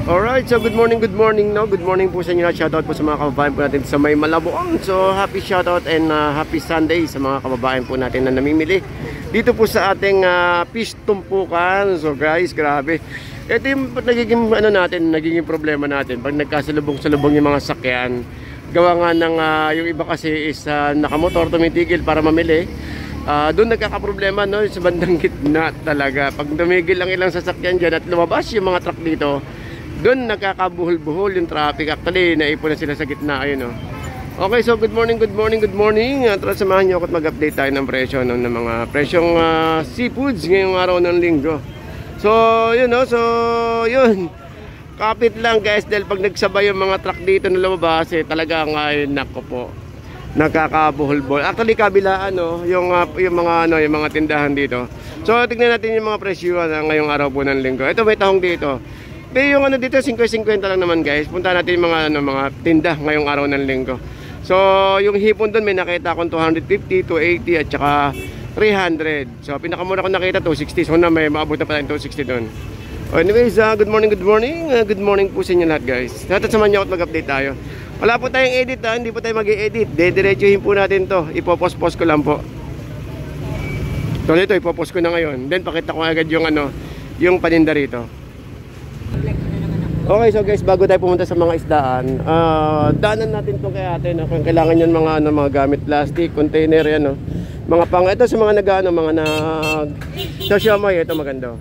Alright, so good morning, no? Good morning po sa inyo lahat. Shoutout po sa mga kababayan po natin sa may Malabon. So happy shoutout and happy Sunday sa mga kababayan po natin na namimili dito po sa ating fish tumpukan. So guys, grabe. Ito yung nagiging nagiging problema natin pag nagkasalubong-salubong yung mga sakyan. Gawa nga ng yung iba kasi is nakamotor, tumitigil para mamili. Doon nagkakaproblema, no? Sa bandang gitna talaga. Pag tumigil lang ilang sasakyan dyan at lumabas yung mga truck dito, doon nagkakabuhol-buhol yung traffic. Actually, naipon na sila sa gitna. Ayun, no? Okay, so good morning. Tara, samahan nyo ako at mag-update tayo ng presyo, no? Ng mga presyong seafoods ngayong araw ng linggo. So, yun, no? So, yun. Kapit lang, guys, dahil pag nagsabay yung mga truck dito na lumabas, talaga ngayon, nako po, nakakabuhol-buhol. Actually, kabilaan, no? Yung mga tindahan dito. So, tignan natin yung mga presyo ngayong araw po ng linggo. Ito, may tahong dito. Pero yung dito 50-50 lang naman, guys. Punta natin yung mga tinda ngayong araw ng linggo. So yung hipon doon may nakita akong 250, 280 at saka 300. So pinakamura ko nakita 260. So na may maabot na pala yung 260 doon. Anyways, good morning. Good morning po sa inyo lahat, guys. Samahan niyo ako at mag-update tayo. Wala po tayong edit, hindi po tayo mag-i-edit. Dediretsuhin po natin to. Ipopost ko lang po. So ito ipopost ko na ngayon. Then pakita ko agad yung yung paninda rito. Okay, so guys, bago tayo pumunta sa mga isdaan, daanan natin to kay ate, no? Kung kailangan yan mga gamit, plastic, container, yan, no? Mga ito sa mga sa siomay, ito maganda.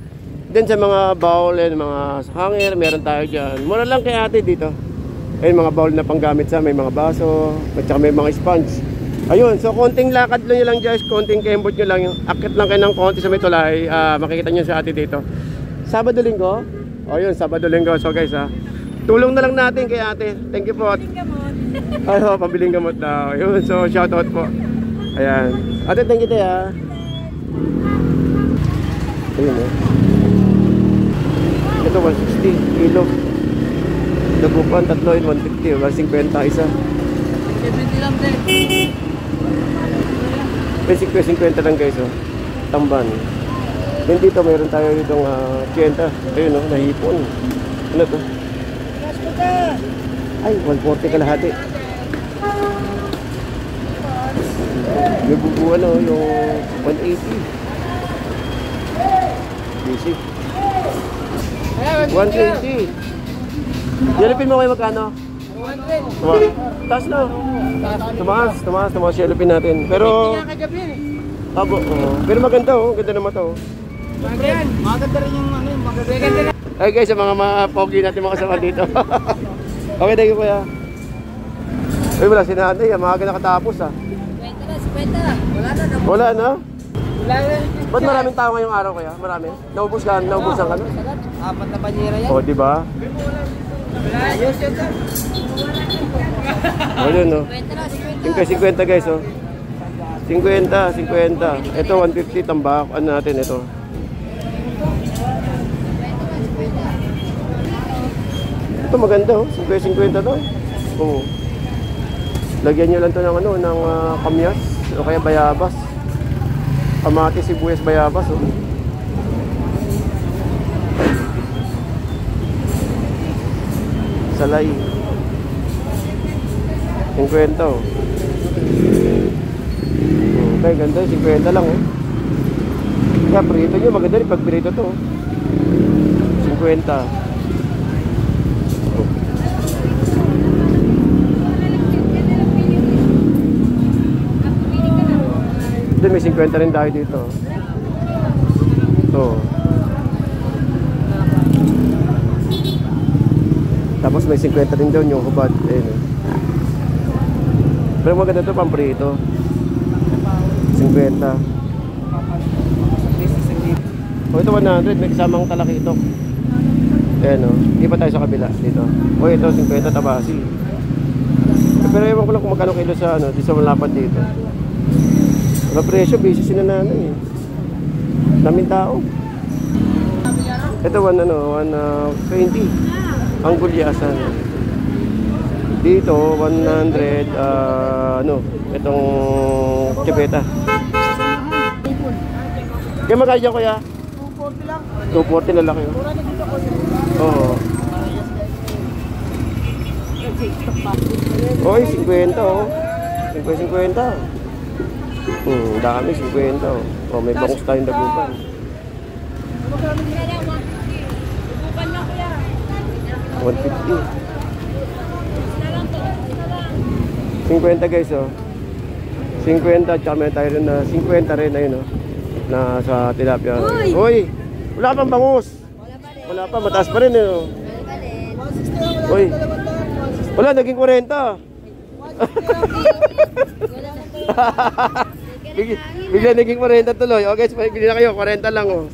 Then sa mga bowl, mga hanger, meron tayo dyan. Mura lang kay ate dito. Ayun, mga bowl na panggamit may mga baso, at saka may mga sponge. Ayun, so konting lakad nyo lang, guys, konting kembot nyo lang, akit lang kayo ng konti sa may tulay, makikita nyo sa ate dito. Sabado linggo. O yun, Sabado linggo. So guys, tulong na lang natin kay ate. Thank you po. Ay, pambiling gamot daw. Yun, so shoutout po. Ayan. Ate, thank you tayo, ha. Ayun, ito 160 kilo. Dagupan, tatlo yun, 150. 150 isa. 70 lang din. 50 lang, guys, tamban. Then dito mayroon tayo ditong 80. Ayun, nahipon. Ano to? Ay, 140 kalahati. Yung bubuan, yung 180. Busy. 120. Yelupin mo kayo magkano? 110. Taas na. Tumaas yelupin natin. Pero pero maganda, ganda naman to. Maganda rin yung maganda. Ay guys, sa mga pogi natin mga kasama dito. Okay, thank you, kuya. Ay, wala si nanay, maaga nakatapos, 50 na. Wala na? Ba't maraming tao ngayong araw, kuya? Marami? Naubusan ka na? 4 na banyera yan. O, diba? Ayos yun, sir. O, yun, 50, guys, 50. Ito 150 tambak. Ano natin ito? Ito maganda, 50 to. Oo. Lagyan niyo lang to ng kamyas o kaya bayabas. Kamatis, sibuyas, bayabas, Salay. 50. Okay, ganda, 50 lang, Kaya prito nyo, maganda rin pag prito to, 50. Doon may 50 rin tayo dito. Ito. Tapos may 50 rin doon yung hubad. Ayun. Pero maganda to pang prito. 50. O ito 100, may kasamang talakitok. Ayan, hindi pa tayo sa kabila dito. O ito 50 tabasi. Pero ewan ko lang kung magkano kilo sa di sa malapad dito. Wala presyo, busy sila nanay. Daming tao. Ito 120. Ang gulyasan. Dito 100 itong chipeta. Kaya magkaya kuya? 240 lang. 240 na laki. Oo. Oy, 50 oh. 50. Dami 50 oh. Oh, may bangus tayong dagupan. 150. 50 guys oh. 50 tsaka may tayo rin na 50 rin ayun oh. Na sa tilapia. Uy! Wala pang bangus. Wala pa, mataas pa rin eh oh. Uy! Wala, naging 40. Bigla naging 40 tuloy. Okay, bigla na kayo, 40 lang oh.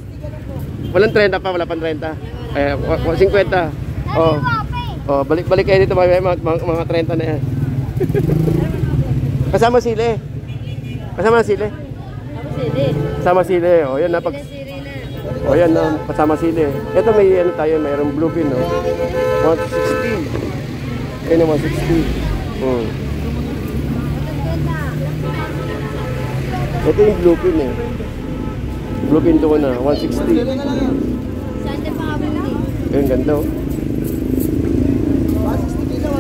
Walang 30 pa, wala pang 30. 50. Oh. Oh, balik kayo dito mga 30 na yan. Kasama sili. Kasama sili. Kasama sili. Oh, yan na pag oh, yan na kasama sili. Ito may ano tayo, mayroong bluefin no. 160. Ayun 160. Ito yung bluefin eh. Bluefin to na 160. Ayun ganda oh.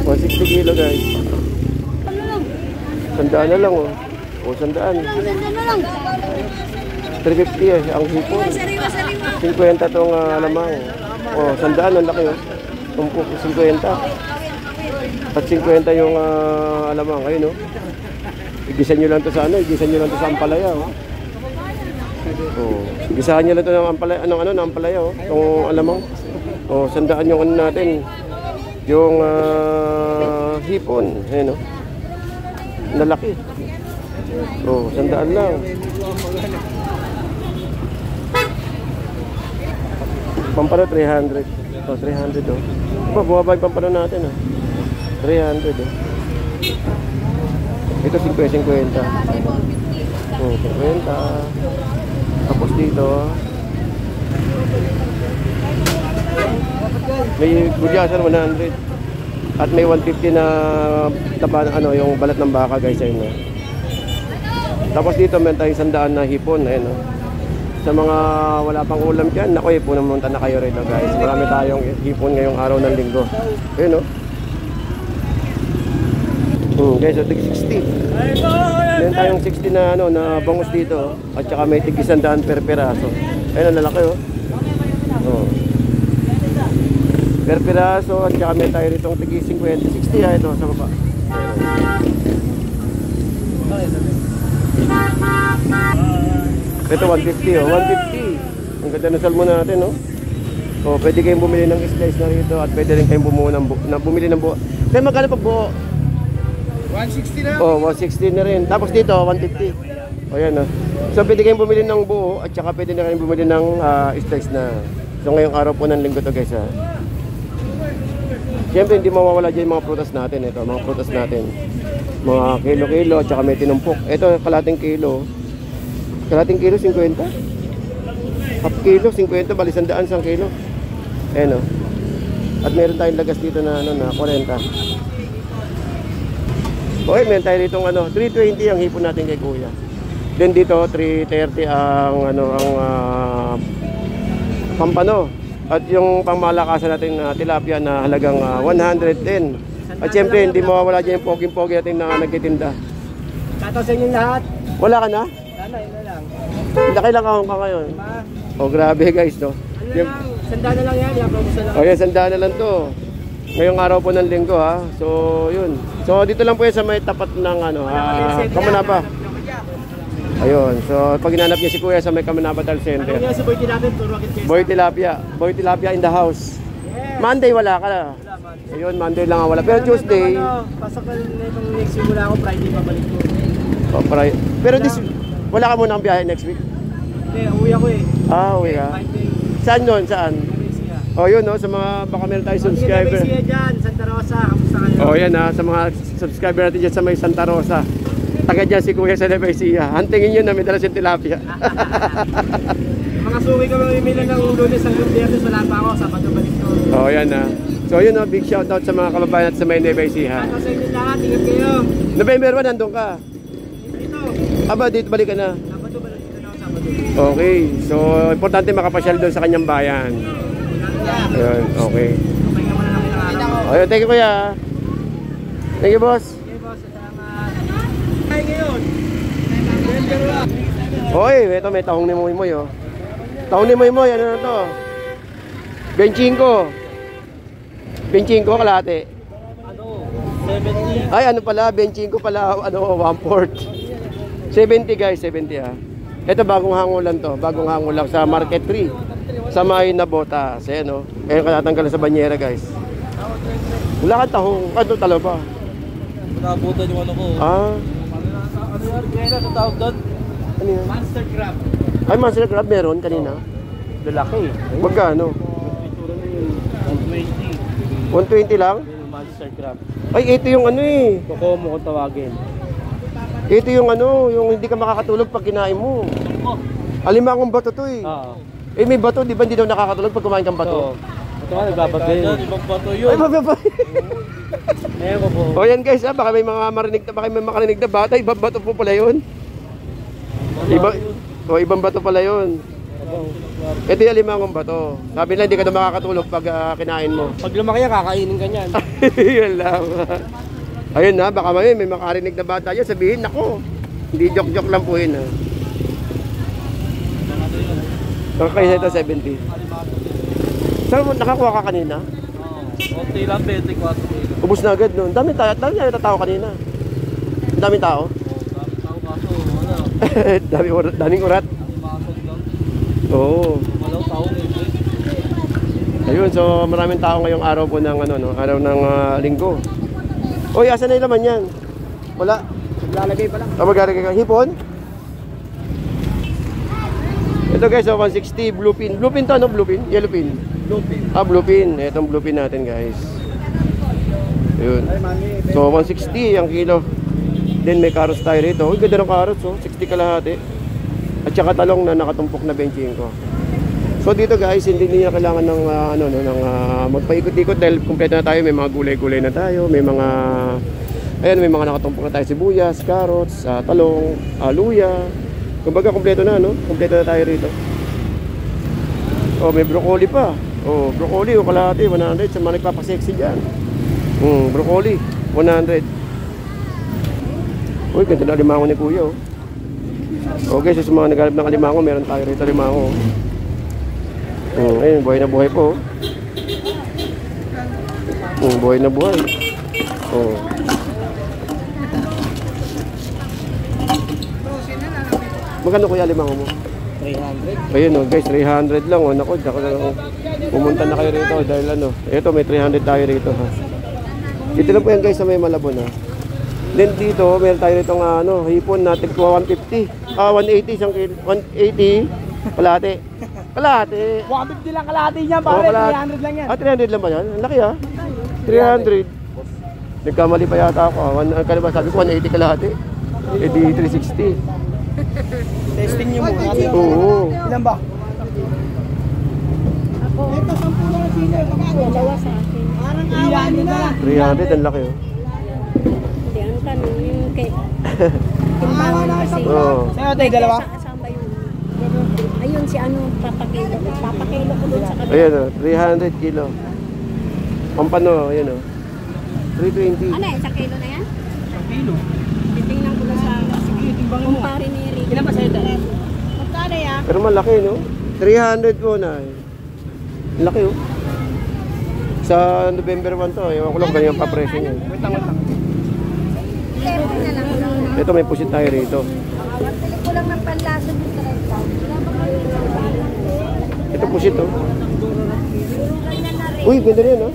160 kilo guys. Sandaan na lang oh. O sandaan. 350 eh ang hipon. 50 tong alamang. O sandaan ang laki oh. 50. At 50 yung alamang. Ayun oh. Igisan nyo lang to sa ano. Igisan nyo lang to sa ampalaya oh. Oh. Gisahan nyo lang to ng ampalaya. Ng ampalaya oh. Itong alamang. O sandaan yung ano natin. Yung hipon, ayun oh. Nalaki. Oh, sandaan lang. Pampano 300. Oh, 300 oh. Bumaba yung pampano natin ah. 300 oh. Ito 50. Oh, 50. Tapos dito may gudyasan 100. At may 150 na taba ano yung balat ng baka guys ayun. Tapos dito meron tayong 100 na hipon ayun oh. Sa mga wala pang ulam diyan, nako pumunta na kayo rito guys. Marami tayong hipon ngayong araw ng linggo. Ayun oh. Guys, so tig 60. Meron tayong 60 na ano na bangus dito at saka may tig 100 per piraso. Ayun ang lalaki oh. Oh. Per piraso at saka may tayo ritong tigi 50, 60 ha ito sa baba. Ito 150 oh, 150. Ang ganda ng salmon natin oh. Oh, pwede kayong bumili ng slice na rito at pwede rin kayong bumili ng buo. Kaya magkano pa buo? 160 na? Oh, 160 na rin. Tapos dito 150. Oh yan oh. So pwede kayong bumili ng buo at saka pwede na kayong bumili ng slice na. So ngayong araw po ng linggo to guys ha. Siyempre hindi mawawala dyan mga prutas natin. Ito mga prutas natin. Mga kilo-kilo at saka may tinumpok. Ito kalating kilo. Kalating kilo 50. Half kilo 50. Bali 100 isang kilo. Ayan o. At meron tayong lagas dito na ano na 40. Okay, meron tayo ditong ano 320 ang hipon natin kay kuya. Then dito 330 ang ano ang pampano. At yung pangmalakasan natin na tilapia na halagang 110. At siyempre hindi mawawala dyan yung poging-pogi natin na nagtitinda. Shoutout sa inyo lahat. Wala ka na? Sana, yun na lang. Laki lang ako ka ngayon. Oh, grabe guys no. Ano lang, sanda na lang yan. Oh yan, sanda na lang to. Ngayong araw po ng linggo ha. So yun. So dito lang po yan sa may tapat ng ano, Kamanapa. Ayun, so pag hinanap niya si kuya sa may Kamanapa Tal Center. Ano nga si Boy Tilapia, puro akit kesa. Boy Tilapia in the house. Yes. Monday wala ka na. Ayun, Monday lang wala. Pero Tuesday. Pasok na itong next week wala ako, Friday pabalik ko. Oh, pero wala ka muna ang biyahe next week? Hindi, uwi ako eh. Ah, uwi ka? Saan nun? Saan? Oh, yun no, sa mga baka meron tayo subscriber. Sige dyan, Santa Rosa, kamusta kayo? Oh, yan ha, sa mga subscriber natin dyan sa may Santa Rosa. Taga dyan si Kuya sa Nevesia. Hantingin nyo na may dala siyang tilapia. Mga suwi ko mamimila ng Lunes hanggang Biyernes, wala pa ako, Sabado balik ko. Oh, yan ha. So yun no, big shout out sa mga kababayan natin sa may Nevesia. Shoutout sa inyo lahat, ingat kayo. November 1, nandun ka? Dito. Aba, dito balik ka na. Sabado balik ko na ako, Sabado. Okay, so importante makapasyal doon sa kanyang bayan. Ayun, okay. Okay ka muna ng ilang araw. Ayun, thank you kuya. Thank you, boss. Okay, boss. Salamat. Ay, ngayon. Hoy, ito may tahong ni Moy Moy, oh. Tahong ni Moy Moy, ano na to? 25. 25 kalahati. Ano? 70. Ay, ano pala, 25 pala, ano, 1/4. 70 guys, 70 ah. Ito bagong hangulan to, bagong hangulan sa Market 3. Sa may Nabota, sa ano. Ayun katatanggal sa banyera guys. Wala kang tahong, ano talo pa? Nabutan yung ano ko. Ah, Ano yan? Kaya na tawag doon? ano yan? Monster Crab. Ay, Monster Crab meron kanina. Lalaki. Magkano? 120. 120 lang? Monster Crab. Ay, ito yung ano eh. Kokomo kung tawagin. Ito yung ano, yung hindi ka makakatulog pag kinain mo. Oh. Alimangong bato to eh. Oo. Eh may bato, di ba hindi daw nakakatulog pag kumain kang bato? Ito nga, nagbabato yun. Ibang bato yun. Ay, mababa. Ayan ko po. O yan guys, baka may mga marinig na, baka may makarinig na bata, ibang bato po pala yun. Ibang bato pala yun. Ito yung alimangong bato. Sabi nila hindi ka daw makakatulog pag kinain mo. Pag lumaki yan, kakainin ka niyan. Yan lang. Ayun na, baka may makarinig na bata yun, sabihin, nako, hindi joke-joke lang po yun ha. Okay, ito 70. Saan mo nakakuha ka kanina? Konti lang, 24 kilo. Ubus na agad noon. Dami tao kanina. Daming tao. Tao kaso, wala. Daming urat. Masog lang. Oo. Malaw tao eh. Ayun, so maraming tao ngayong araw po ng ano no, araw ng linggo. Oy, asan na yung laman yan? Wala. Lalagay pa lang. Maglalagay ka. Hipon? Ito guys, 160 blue pin. Blue pin to, ano? Blue pin? Yellow pin? Blue pin. Ah, blue pin. Itong blue pin natin guys. Ayun. So, 160 ang kilo. Then may carrots tayo rito. Uy, ganda ng carrots, oh. 60 kalahati. At saka talong na nakatumpok na 25. So dito guys, hindi niya kailangan ng magpaikot-ikot dahil kumpleto na tayo. May mga gulay-gulay na tayo. May mga may mga nakatumpok na tayo, sibuyas, carrots, talong, luya. Kumbaga kumpleto na, no? Kumpleto na tayo rito. Oh, may broccoli pa. Oh, broccoli, kalahati, 100 sa mga nagpapasexy dyan. Broccoli, 100. Uy, ganda na limango ni Kuya, oh. Okay, so sa mga naghanap ng limango, meron tayo rito limango. Ayun, buhay na buhay po. Buhay na buhay. Oh. Magkano kuya limango mo? 300. Ayun oh, guys, 300 lang oh. Naku, pumunta na kayo rito dahil ano. Ito may 300 tayo rito ha. Dito lang po yan guys sa may Malabon ha. Then dito, meron tayo rito hipon na tigwa 150. 180 isang kilo. 180 kalahati. Kalahati. 150 lang kalahati niya, pare. 300 lang yan. 300 lang ba yan? Ang laki ha. 300. Nagkamali pa yata ako. Kano ba sabi ko 180 kalahati? Eh di 360. Testing niyo muna. Oo. Ilan ba? Ako. Ito, 10 lang sila. Dalawa sa akin. Parang awan na. 300, ang laki oh. Hindi, ang tanong yung kay timbangan kasi. Oo. Sa'yo tayo, dalawa? Kasama yung ayun si ano, papakilo ko dun sa kanila. Ayan oh, 300 kilo. Pampano, ayan oh. 320. Ano yan, sa kilo na yan? Isang kilo. Titingnan ko na sa Sige, timbangin mo. kumpare ni Rick. Ilan ba sa'yo tayo? Magkano yan? Pero malaki no? 300 po na eh. Laki oh. Sa November 1 to, ewan ko lang ganyan pa presyo niya. Wait lang. Level na lang. Ito may pusit tayo rito. Pili ko lang ng panlaso dun sa restaurant. Wala ba kayo sa Ito pusit oh. Uy, ganda rin oh.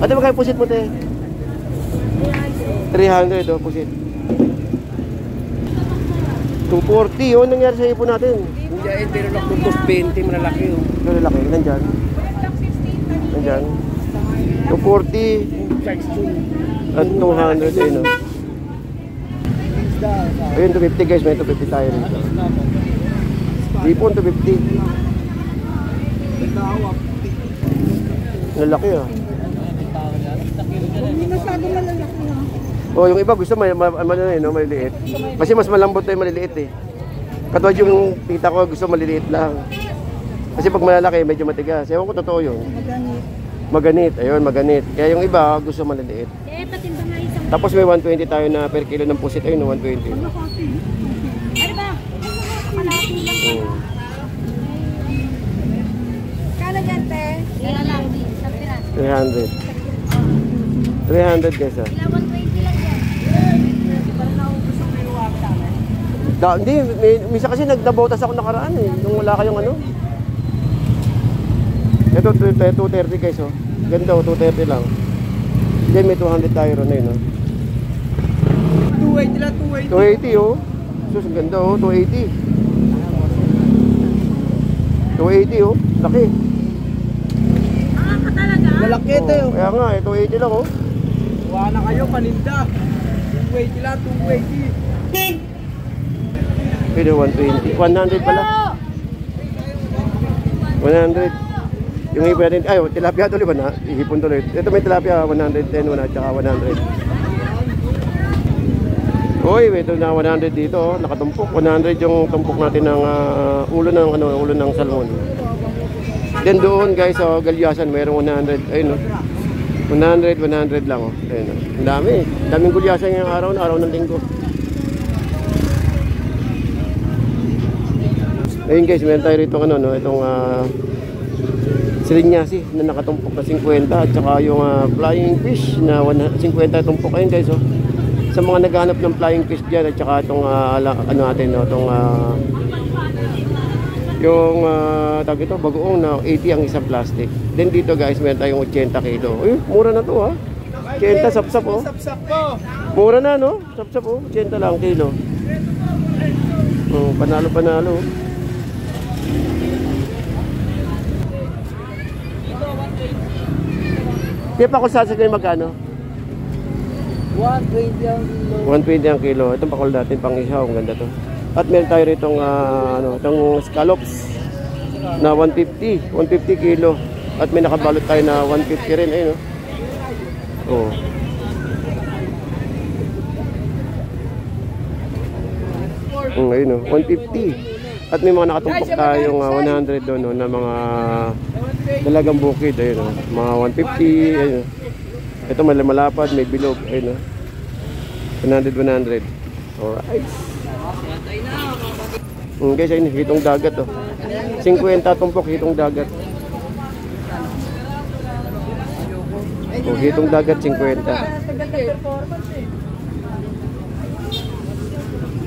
Ate magkano pusit mo te? 300 oh, pusit. 240 oh, nangyari sa ipon natin. Kuya, pero lang tutos 20, malalaki oh. Ito lalaki, nandyan. Nandyan. 240 at 200 ayun oh. Ayun, 250 guys, may 250 tayo rito. Ipon, 250. Lalaki ah. Hindi masyado malalaki. Oh, yung iba gusto maliliit. Kasi mas malambot na yung maliliit eh. Katulad yung tita ko gusto maliliit lang. Kasi pag malalaki medyo matigas. Ewan ko totoo yun. Maganit, ayun, maganit. Kaya yung iba gusto maliliit. Eh, patimbang nga isang... Tapos may 120 tayo na per kilo ng pusit, ayun, 120. Ano ba? Kalahati lang. Mm. Kala dyan, te? Kala lang. Isang piraso. 300. 300 guys, ah. Kila 120 lang yan. Hindi, misa kasi nagdabotas ako nakaraan eh. Nung wala kayong ano. Ito, 230 guys, oh. Ganda, oh, 230 lang. Then may 200 tayo ron na yun, oh. 280 lang, 280. 280, oh. Sus, ang ganda, oh. 280. 280, oh. Laki. Ah, ka talaga? Malaki ito Oh, kaya nga, 280 lang, oh. Kuha na kayo, paninda. 280 lang, 280. Pwede 120. 100 pala. 100. Yung iba natin, ay, tilapia tuloy ba na? Ihipon tuloy. Ito may tilapia, 110, 100, tsaka 100. Uy, ito na 100 dito, oh, nakatumpok. 100 yung tumpok natin ng ulo ng ulo ng salmon. Then doon, guys, oh, galyasan, mayroong 100. Ayun, oh. 100 lang, oh. Ayun, oh. Ang dami. Daming gulyasan ngayong araw ng linggo. Ayun, guys, meron tayo rito no, itong silinyasi na nakatumpok na 50 at saka yung flying fish na 50 tumpok. Ayun, guys, oh. Sa mga naghahanap ng flying fish diyan at saka itong ano natin, no, itong yung tawag ito, bagoong na 80 ang isang plastic. Then dito, guys, meron tayong 80 kilo. Uy, mura na to, ha. 80 sapsap, oh. Sapsap po. Mura na, no? Sapsap, oh. 80 lang kilo. Panalo. Kaya pa kung sasagay magkano? 120 ang kilo. 120 ang kilo. Itong pakul natin pang ihaw, ang ganda to. At meron tayo rito itong scallops na 150 kilo. At may nakabalot tayo na 150 rin, ayun, oh. Ayun, oh, 150. At may mga nakatumpok tayong 100 doon, no, na mga dalagang bukid, ayun, oh. Mga 150, ayun, oh. Ito may malapad, may bilog, ayun, oh. 100. Alright. Guys, ayun, hitong dagat, oh. 50 tumpok, hitong dagat. Oh, hitong dagat, 50.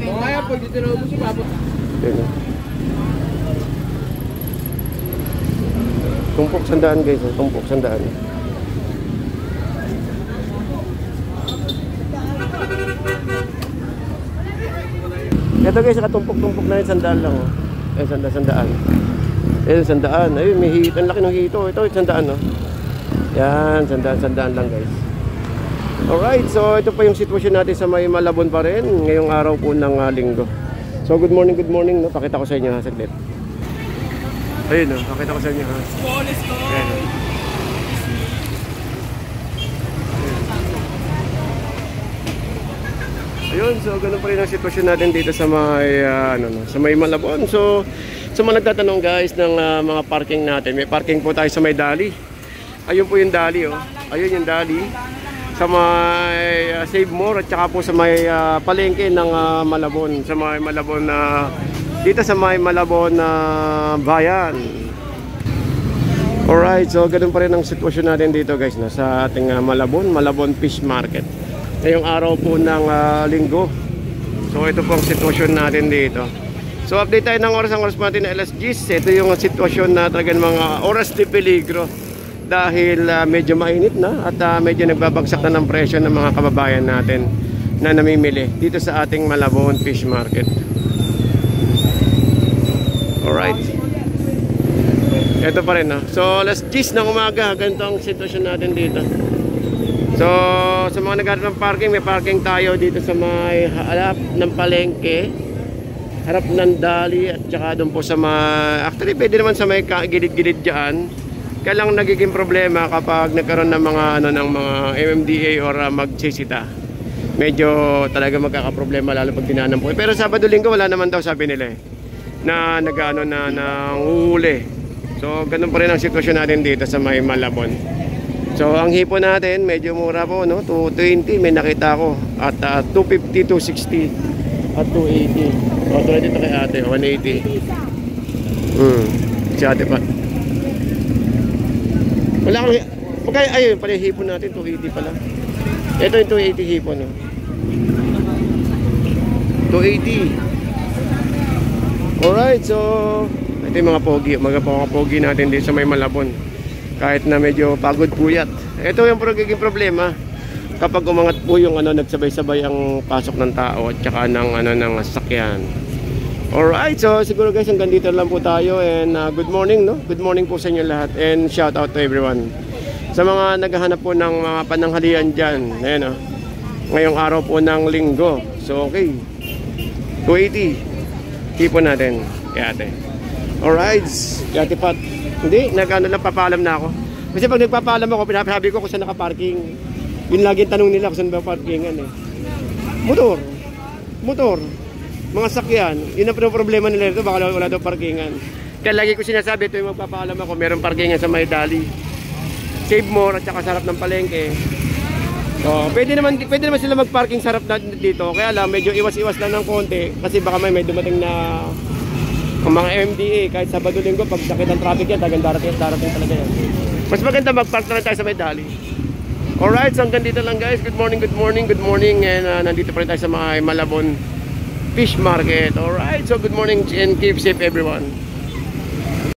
Kaya pag dito na ubos, mabot. Ayun, oh. Tumpok 100, guys, oh. Tumpok 100. Ito, guys, nakatumpok-tumpok na yun, 100 lang, oh. Eh, 100. Ayun, 100. Ayun, may hito. Ang laki ng hito. Ito, 100, oh. Yan, 100 lang, guys. Alright, so ito pa yung sitwasyon natin sa may Malabon pa rin ngayong araw po ng linggo. So good morning, no? Pakita ko sa inyo, ha, saglit. Ayun, no? Pakita ko sa inyo, ha. Ayan, no? Ayun, so ganun pa rin ang sitwasyon natin dito sa may sa may Malabon. So sa mga nagtatanong, guys, ng mga parking natin, may parking po tayo sa may Dali. Ayun po yung Dali, oh. Ayun yung Dali sa may Save More at saka po sa may palengke ng Malabon, sa may Malabon dito sa may Malabon bayan. Alright, so ganun pa rin ang sitwasyon natin dito, guys, no, sa ating Malabon Fish Market ngayong araw po ng linggo. So ito po ang sitwasyon natin dito. So update tayo ng oras po natin na alas 10. Ito yung sitwasyon na talagang mga oras de peligro dahil medyo mainit na at medyo nagbabagsak na ng presyo ng mga kababayan natin na namimili dito sa ating Malabon Fish Market. Alright, ito pa rin, no? So alas 10 ng umaga, ganito ang sitwasyon natin dito. So sa mga naghahanap ng parking, may parking tayo dito sa may harap ng palengke, harap ng Dali, at saka doon po sa may, actually pwede naman sa may gilid-gilid dyan. Kaya lang nagiging problema kapag nagkaroon ng mga ng mga MMDA or magsisita. Medyo talaga magkakaproblema lalo pag dinaanan po. Pero Sabado Linggo wala naman daw, sabi nila, na nag-ano na nanguhuli. So ganun pa rin ang sitwasyon natin dito sa may Malabon. So ang hipo natin medyo mura po, no? 220 may nakita ko at 250, 260 at 280. O tulad dito kay ate, 180. Si ate pa. Wala kang okay, ayun pala yung hipo natin, 280 pala. Ito yung 280 hipo, no? 280. Alright, so ito yung mga pogi natin dito sa may Malabon. Kahit na medyo pagod puyat. Ito yung magiging problema kapag umangat po yung nagsabay-sabay ang pasok ng tao at saka ng sasakyan. Alright, so siguro guys hanggang dito lang po tayo and good morning, no? Good morning po sa inyo lahat and shout out to everyone. Sa mga naghahanap po ng mga pananghalian dyan, ayan, ngayong araw po ng linggo. So okay, 280 tipo natin kay ate. Alright, kay ate Pat. Hindi, papaalam na ako. Kasi pag nagpapaalam ako, pinapasabi ko kung saan nakaparking. Yun lagi tanong nila kung saan ba parkingan eh. Motor, mga sakyan. Yun ang problema nila ito, baka wala daw parkingan. Kaya lagi ko sinasabi, ito yung magpapaalam ako, meron parkingan sa May Dali. Save more at saka sarap ng palengke. So, pwede naman sila magparking sarap dito. Kaya lang, medyo iwas-iwas lang ng konti. Kasi baka may dumating na ang mga MDA, kahit Sabado Linggo, pag sakit ang traffic yan, darating talaga yan. Mas maganda mag-park na tayo sa May Dali. Alright, so hanggang dito lang guys. Good morning. And nandito pa rin tayo sa mga Malabon Fish Market. Alright, so good morning and keep safe everyone.